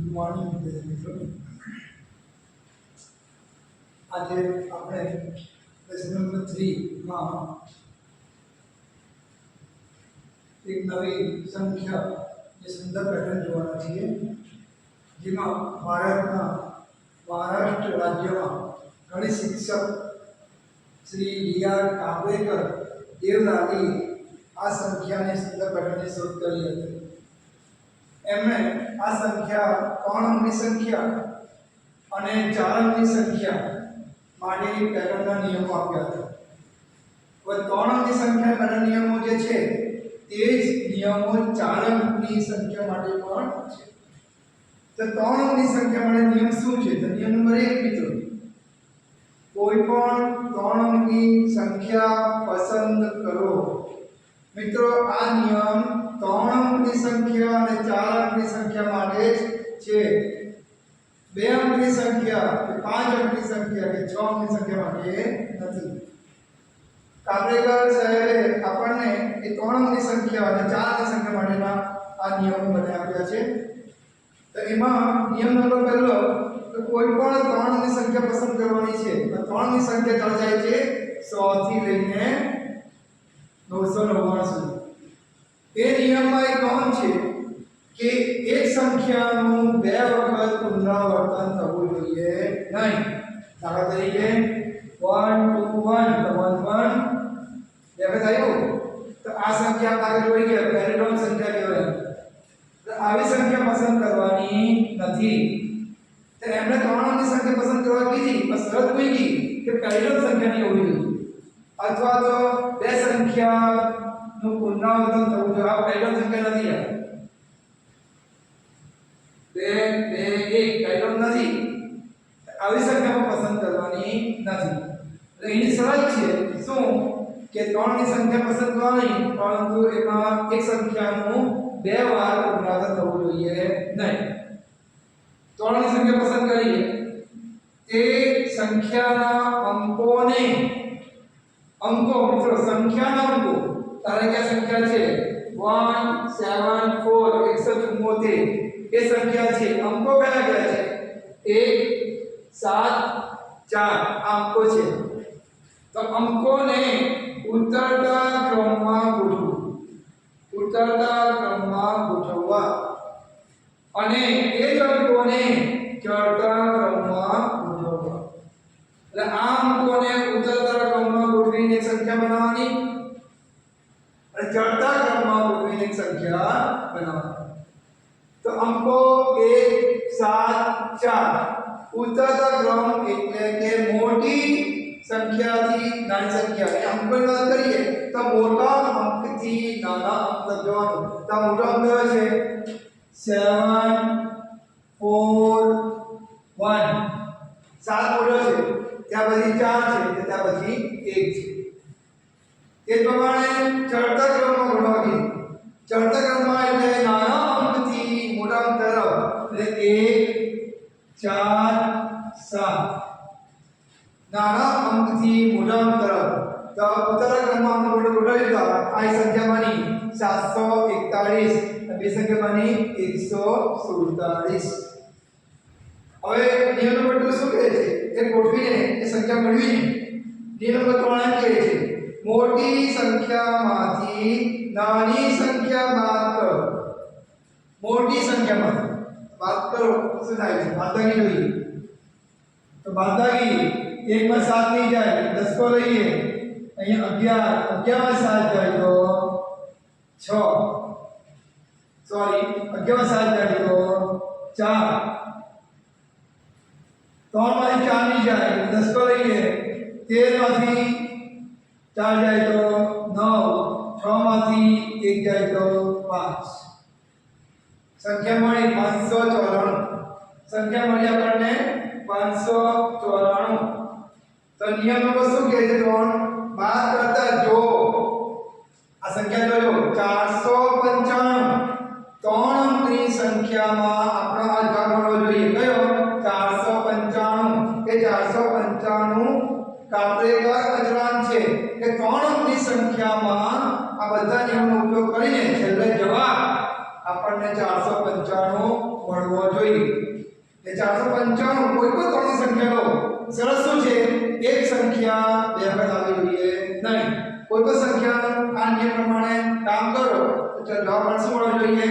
Morning મિત્રો આજે આપણે લેસન નંબર 3 માં એક નવી સંખ્યા જે સુંદર પેટર્ન જોવાના છીએ જેમાં ભારતના મહારાષ્ટ્ર રાજ્યમાં ગણિત શિક્ષક શ્રી ડી.આર. કાબરેકર દેવરાલી આ સંખ્યાને સુંદર પેટર્નની શોધ કરી હતી. એમણે આ સંખ્યા 3 અંકની સંખ્યા અને 4 અંકની સંખ્યા માટે પેટર્નના નિયમો આપ્યા હતા. હવે 3 અંકની સંખ્યા પેટર્ન નિયમો જે છે તે જ નિયમો 4 અંકની સંખ્યા માટે પણ છે. તો 3 અંકની સંખ્યા માટે નિયમ શું છે? તો નિયમ નંબર 1 મિત્રો, કોઈ પણ 3 અંકની સંખ્યા પસંદ કરો. મિત્રો આ નિયમ 3 અંકની સંખ્યા અને 4 અંકની સંખ્યા માટે જ છે. 2 અંકની સંખ્યા કે 5 અંકની સંખ્યા કે 6 અંકની સંખ્યા માટે નથી. કાબરેકર સાહેબે આપણને એ 3 અંકની સંખ્યા અને 4 અંકની સંખ્યા માટેના આ નિયમો બનાવી આપ્યા છે. તો એમાં નિયમ નંબર પહેલો, તો કોઈ પણ 3 અંકની સંખ્યા પસંદ કરવાની છે. તો 3 અંકની સંખ્યા તળ જાય છે 100 થી લઈને 999 સુધી. એ નિયમમાં એક નોંધ છે કે એક સંખ્યાનું 2 વખત પુનરાવર્તન થવું જોઈએ નહીં. દાખલા તરીકે 1 2 1 તો 1 1 બે વખત આવ્યું તો આ સંખ્યા આગળ જોઈ ગયા પેરેટોન સંખ્યા કહેવાય. તો આવી સંખ્યા પસંદ કરવાની નથી. તો એમણે 3 અંકની સંખ્યા પસંદ કરવા કીધી પણ શરત મૂકી કે પેરેટોન સંખ્યા નહીં હોવી જોઈએ અથવા તો બે સંખ્યાનું પુનરાવર્તન થવું જોઈએ. આ પેરેટોન સંખ્યા નથી. પેરેટોન નથી. આવી સંખ્યામાં પસંદ કરવાની નથી. એટલે એની શરત છે શું કે 3 ની સંખ્યા પસંદ કરવાની પરંતુ એમાં એક સંખ્યાનું 2 વાર પુનરાવર્તન થવું જોઈએ નહીં. 3 ની સંખ્યા પસંદ કરીએ તે સંખ્યાના અંકોને મિત્રો સંખ્યાના અંકો ધારો કે સંખ્યા છે 174 એ સંખ્યા છે. અંકો કયા કયા છે? 1 7 4 આ અંકો છે. તો અંકોને ઉતરતા ક્રમમાં ગોઠવવા અને એ જ અંકોને ચડતા ક્રમમાં ગોઠવવા. એટલે આ અંકોને ઉતરતા ક્રમમાં ગોઠવીને એક સંખ્યા બનાવવાની અને ચડતા ક્રમમાં ગોઠવીને એક સંખ્યા બનાવવાની. તો અંકો 1 7 4 ઉતરતા ક્રમ એટલે કે મોટી સંખ્યાથી નાની સંખ્યા. એ અંકોની વાત કરીએ તો મોટા અંકથી નાના અંક તરફ જવાનું. તો મોટો અંક કયો છે? 7 4 1 7 મોટો છે, ત્યાં પછી 4 છે, ત્યાં પછી 1 છે. એ પ્રમાણે ચડતા ક્રમમાં ગોઠવવાની. ચડતા ક્રમમાં એટલે નાના અંકથી મોટા અંક તરફ એટલે 1 4 7 નાના અંકથી મોટા અંક તરફ. તો ઉતરતા ક્રમમાં અંક ગોઠવી દીધા. આ સંખ્યા બની 741 બે સંખ્યા બની 147. હવે નિયમ નંબર 2 શું કહે છે? એ ગોઠવીને એ સંખ્યા મેળવીને નિયમ નંબર 3 એમ કહે છે મોટી સંખ્યામાંથી નાની સંખ્યા બાદ કરો. મોટી સંખ્યામાંથી બાદ કરો શું થાય છે? બાદબાકી જોઈએ. તો બાદબાકી 1 માં 7 નહીં જાય, 10 કો લઈએ. અહીંયા 11 માં 7 જાય તો 6 સોરી 11 માં 7 જાય તો 4 3 માંથી 4 નહીં જાય, 10 કો લઈએ. 13 માંથી 4 જાય તો 9 6 માંથી 1 જાય તો 5 સંખ્યા મળી 594. સંખ્યા મળી આપણને 594. તો નિયમ નંબર શું કહે છે? 3 બાદ કરતા જો આ સંખ્યા જોજો 495 3 અંકની સંખ્યામાં આપણો આ જવાબ મળવો જોઈએ. કયો? 495. એ 495 કાબરેકર અચળાંક છે કે 3 અંકની સંખ્યામાં આ બધા નિયમોનો ઉપયોગ કરીને છેલ્લે જવાબ આપણને 495 મળવો જોઈએ. એ 495 કોઈ પણ ત્રણ સંખ્યા લો, સરસ શું છે એક સંખ્યા બે વખત આવી જોઈએ નહીં. કોઈ પણ સંખ્યા આ નિયમ પ્રમાણે કામ કરો તો જવાબ શું મળવો જોઈએ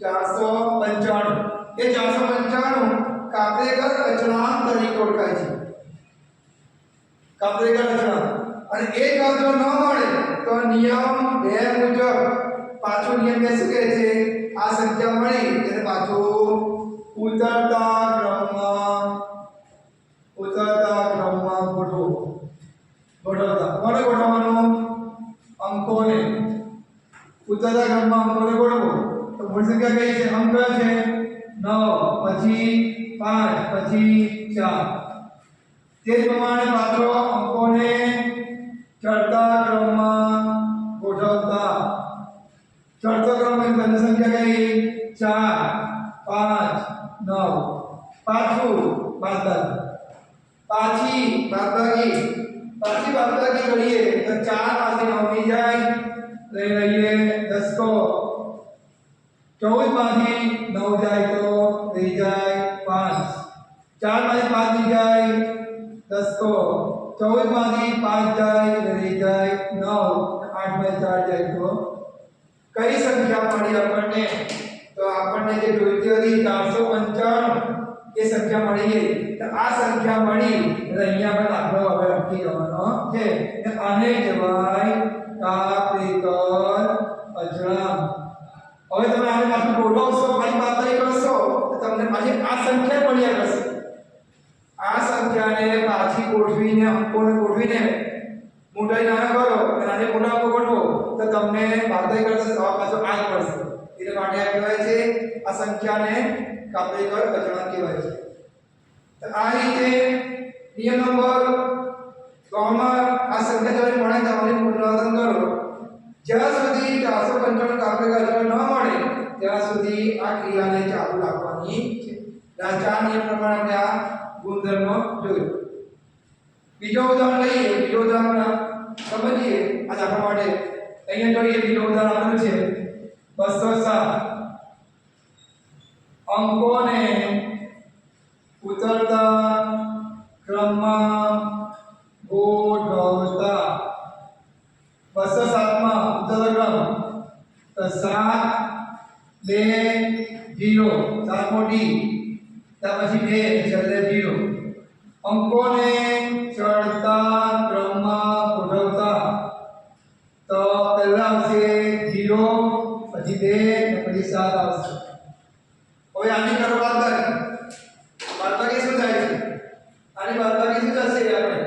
495. એ 495 કાપરેકર અચળાંક તરીકે ઓળખાય છે. કાપરેકર અચળાંક. અને એ જવાબ જો ન મળે તો નિયમ 2 મુજબ પાછો નિયમ 2 શું કહે છે આ સંખ્યા મળી એટલે પાછું ઉતરતા ક્રમમાં ગોઠવતા. કોને ગોઠવવાનું? અંકોને. ઉતરતા ક્રમમાં અંકોને ગોઠવો. તો મૂળ સંખ્યા કઈ છે? અંક છે 9, પછી 5, પછી 4. તે જ પ્રમાણે પાછો અંકોને ચડતા ક્રમમાં ગોઠવતા. ચડતો ક્રમ એટલે પહેલી સંખ્યા કઈ 4, 5, 9. પાછું બાદબાકી. પાછી બાદબાકી કરીએ તો 4 માંથી 9 ની જાય લઈ લઈએ 10 કો. 14 માંથી 9 જાય તો રહી જાય 5. 4 માંથી 5 ની જાય 10 કો. 14 માંથી 5 જાય રહી જાય 9. 8 માંથી 4 જાય તો કઈ સંખ્યા મળી આપણને? તો આપણને જે જોઈતી હતી 495 એ સંખ્યા મળી ગઈ. તો આ સંખ્યા મળી એટલે અહીંયા આપણે દાખલો હવે લખી દેવાનો છે. આને કહેવાય કાપરેકર અચળાંક. હવે તમે આને પાછું ગોઠવશો, પાછી બાદબાકી કરશો તો તમને પાછી આ સંખ્યા મળ્યા કરશે. આ સંખ્યાને પાછી ગોઠવીને અંકોને ગોઠવીને મોટા નાના કરો અને આને મોટા અંકો ગોઠવો તો તમને બાદબાકી કરશે તો પાછો આ જ મળશે. એટલે માટે આ કહેવાય છે આ સંખ્યાને કાપરેકર અચળાંક કહેવાય છે. તો આ રીતે નિયમ નંબર 3 માં આ સંખ્યા જ્યારે મળે ત્યારે મૂલ્યાંકન કરો. જ્યાં સુધી 495 કાપરેકર અચળાંક ન મળે ત્યાં સુધી આ ક્રિયાને ચાલુ રાખવાની છે. આ 4 નિયમ પ્રમાણે આપણે આ ગુણધર્મ જોયો. બીજો ઉદાહરણ લઈએ. બીજો ઉદાહરણ સમજીએ આ દાખલા માટે. અહીંયા જોઈએ બીજો ઉદાહરણ આપેલું છે 207. અંકોને ઉતરતા ક્રમમાં ગોઠવતા. 207 માં ઉતરતા ક્રમ તો 7, 2, 0. 7 મોટી ત્યાર પછી 2 છેલ્લે 0. અંકોને ચડતા ક્રમમાં ગોઠવતા. તો પહેલા આવશે 0, પછી 2 પછી 7 આવશે. હવે આની કરો બાદબાકી શું થાય છે? આની બાદબાકી શું થશે આપણે?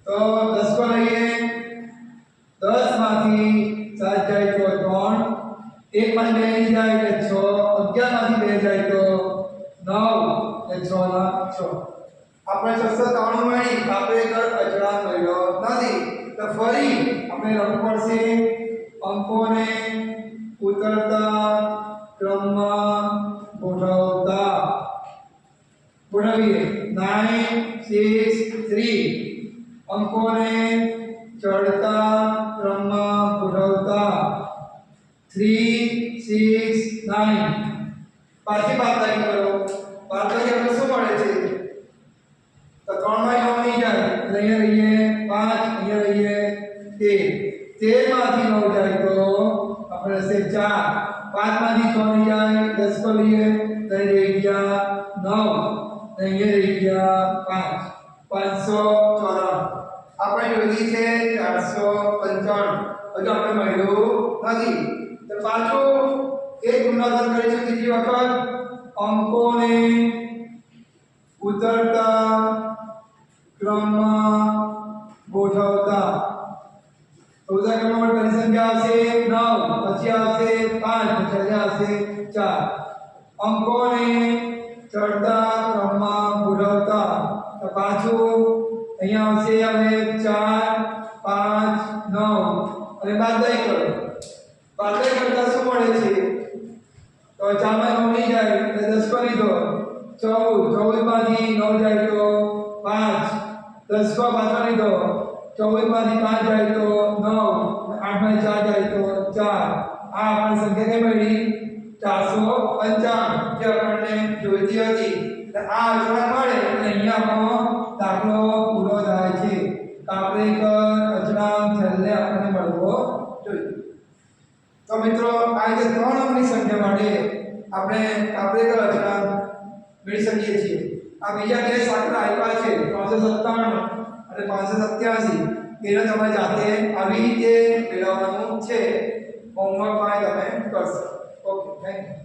તો 10 કો લઈએ. 10 માંથી 7 જાય તો 3, 1 માંથી 2 જાય એટલે 6, 11 માંથી 2 જાય તો 9 એટલે 6 ના 6. આપણે 693 મળી કાપરેકર અચળાંક મળ્યો નથી. તો ફરી આપણે લખવું પડશે અંકોને ઉતરતા ક્રમમાં ગોઠવતા. ગોઠવીએ 9, 6, 3. અંકોને ચડતા ક્રમમાં ગોઠવતા. 3, 6, 9. પાછી બાદબાકી કરો. બાદબાકી આપણે શું મળે છે? તો 3 માંથી 9 ની જાય એટલે અહીંયા લઈએ 5, અહીંયા લઈએ 13. 13 માંથી 9 જાય તો આપણે હશે 4. 5 માંથી 6 ની જાય 10 કો લઈએ તો રહી ગયા 9. અહીંયા રહી ગયા 5. 594. આપણે જોઈ છે 495 હજુ આપણે મળ્યું નથી. તો પાછું એક ગુણાકાર કરીશું ત્રીજી વખત. અંકોને ઉતરતા ક્રમમાં ગોઠવતા. ઉતરતા ક્રમમાં પહેલી સંખ્યા આવશે 9, પછી આવશે 5, પછી આવશે 4. અંકોને ચડતા ક્રમમાં ગોઠવતા. તો પાછું અહીંયા આવશે હવે 4, 5, 9 અને બાદબાકી કરો. બાદબાકી કરતા શું મળે છે? તો 4 માં 9 નહીં જાય એટલે 10 કો લીધો. 14 માંથી 9 જાય તો 5. 10 કો પાછો લીધો. 14 માંથી 5 જાય તો 9. 8 માંથી 4 જાય તો 4. આ આપણી સંખ્યા કઈ મળી? 455 જે આપણને જોઈતી હતી. એટલે આ અચળાંક મળે એટલે અહીંયા આપણો દાખલો પૂરો થાય છે. કાપરેકર અચળાંક છેલ્લે આપણને મળવો જોઈએ. તો મિત્રો આ રીતે 3 અંકની સંખ્યા માટે આપણે કાપરેકર અચળાંક મેળવી શકીએ છીએ. આ બીજા બે દાખલા આપ્યા છે 397 અને 587 એને તમે જાતે આવી રીતે મેળવવાનું છે. હોમવર્કમાં તમે કરશો. Okay thank you.